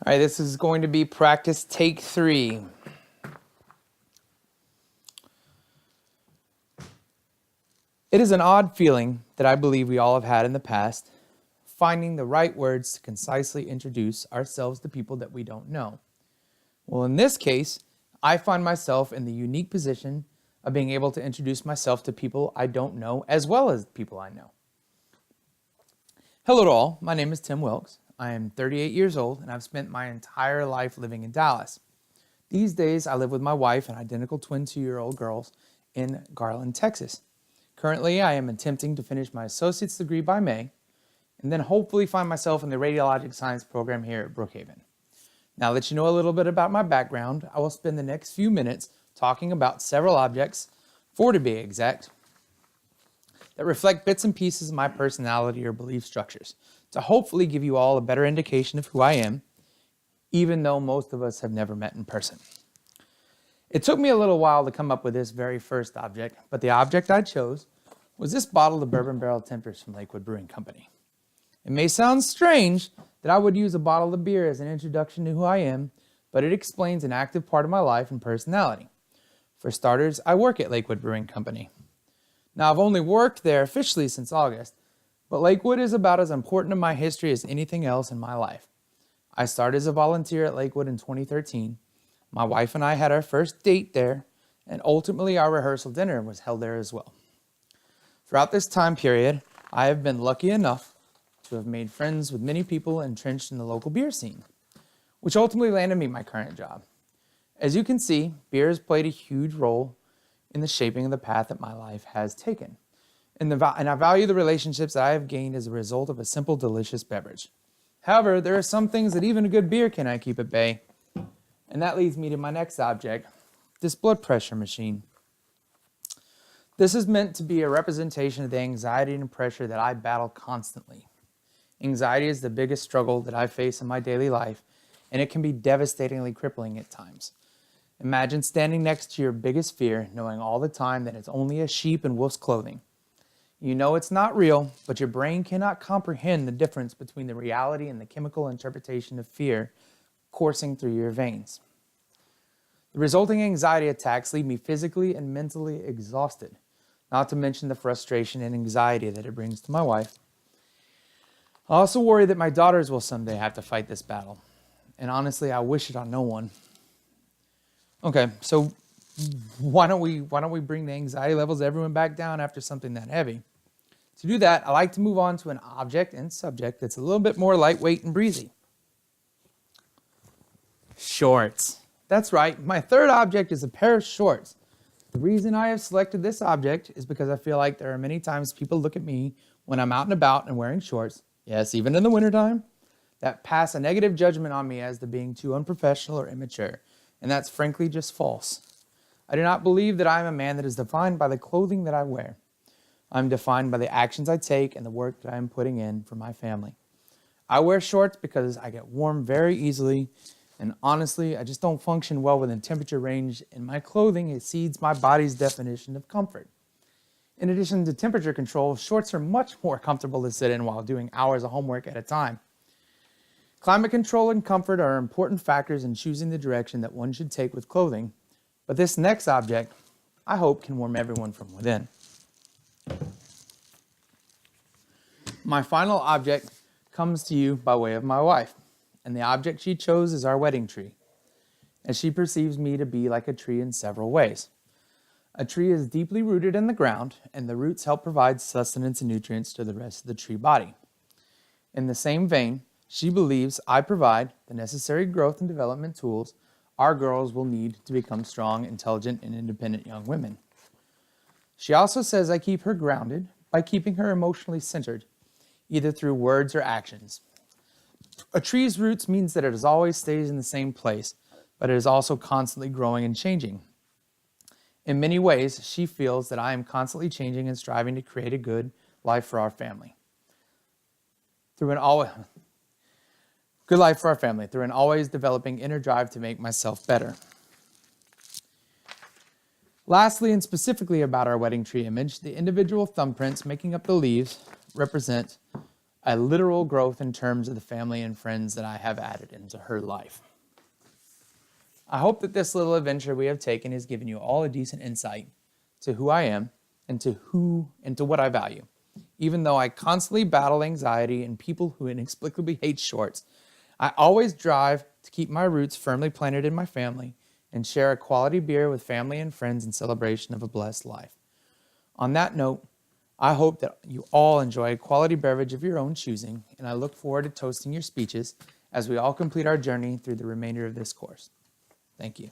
All right, this is going to be practice take 3. It is an odd feeling that I believe we all have had in the past, finding the right words to concisely introduce ourselves to people that we don't know. Well, in this case, I find myself in the unique position of being able to introduce myself to people I don't know as well as people I know. Hello to all, my name is Tim Wilkes. I am 38 years old and I've spent my entire life living in Dallas. These days, I live with my wife and identical twin 2-year-old girls in Garland, Texas. Currently, I am attempting to finish my associate's degree by May and then hopefully find myself in the radiologic science program here at Brookhaven. Now that you know a little bit about my background, I will spend the next few minutes talking about several objects, 4 to be exact, that reflect bits and pieces of my personality or belief structures to hopefully give you all a better indication of who I am, even though most of us have never met in person. It took me a little while to come up with this very first object, but the object I chose was this bottle of bourbon barrel tempers from Lakewood Brewing Company. It may sound strange that I would use a bottle of beer as an introduction to who I am, but it explains an active part of my life and personality. For starters, I work at Lakewood Brewing Company. Now, I've only worked there officially since August, but Lakewood is about as important to my history as anything else in my life. I started as a volunteer at Lakewood in 2013. My wife and I had our first date there, and ultimately our rehearsal dinner was held there as well. Throughout this time period, I have been lucky enough to have made friends with many people entrenched in the local beer scene, which ultimately landed me my current job. As you can see, beer has played a huge role in the shaping of the path that my life has taken. And I value the relationships that I have gained as a result of a simple, delicious beverage. However, there are some things that even a good beer cannot keep at bay. And that leads me to my next object, this blood pressure machine. This is meant to be a representation of the anxiety and pressure that I battle constantly. Anxiety is the biggest struggle that I face in my daily life, and it can be devastatingly crippling at times. Imagine standing next to your biggest fear, knowing all the time that it's only a sheep in wolf's clothing. You know it's not real, but your brain cannot comprehend the difference between the reality and the chemical interpretation of fear coursing through your veins. The resulting anxiety attacks leave me physically and mentally exhausted, not to mention the frustration and anxiety that it brings to my wife. I also worry that my daughters will someday have to fight this battle, and honestly, I wish it on no one. Okay, so why don't we bring the anxiety levels of everyone back down after something that heavy? To do that, I like to move on to an object and subject that's a little bit more lightweight and breezy. Shorts. That's right, my third object is a pair of shorts. The reason I have selected this object is because I feel like there are many times people look at me when I'm out and about and wearing shorts, yes, even in the wintertime, that pass a negative judgment on me as to being too unprofessional or immature, and that's frankly just false. I do not believe that I am a man that is defined by the clothing that I wear. I'm defined by the actions I take and the work that I am putting in for my family. I wear shorts because I get warm very easily, and honestly, I just don't function well within temperature range, and my clothing exceeds my body's definition of comfort. In addition to temperature control, shorts are much more comfortable to sit in while doing hours of homework at a time. Climate control and comfort are important factors in choosing the direction that one should take with clothing, but this next object, I hope, can warm everyone from within. My final object comes to you by way of my wife, and the object she chose is our wedding tree, as she perceives me to be like a tree in several ways. A tree is deeply rooted in the ground, and the roots help provide sustenance and nutrients to the rest of the tree body. In the same vein, she believes I provide the necessary growth and development tools our girls will need to become strong, intelligent, and independent young women. She also says I keep her grounded by keeping her emotionally centered, either through words or actions. A tree's roots means that it always stays in the same place, but it is also constantly growing and changing. In many ways, she feels that I am constantly changing and striving to create a good life for our family. Through an always developing inner drive to make myself better. Lastly, and specifically about our wedding tree image, the individual thumbprints making up the leaves represent a literal growth in terms of the family and friends that I have added into her life. I hope that this little adventure we have taken has given you all a decent insight to who I am and to what I value. Even though I constantly battle anxiety and people who inexplicably hate shorts, I always strive to keep my roots firmly planted in my family and share a quality beer with family and friends in celebration of a blessed life. On that note, I hope that you all enjoy a quality beverage of your own choosing, and I look forward to toasting your speeches as we all complete our journey through the remainder of this course. Thank you.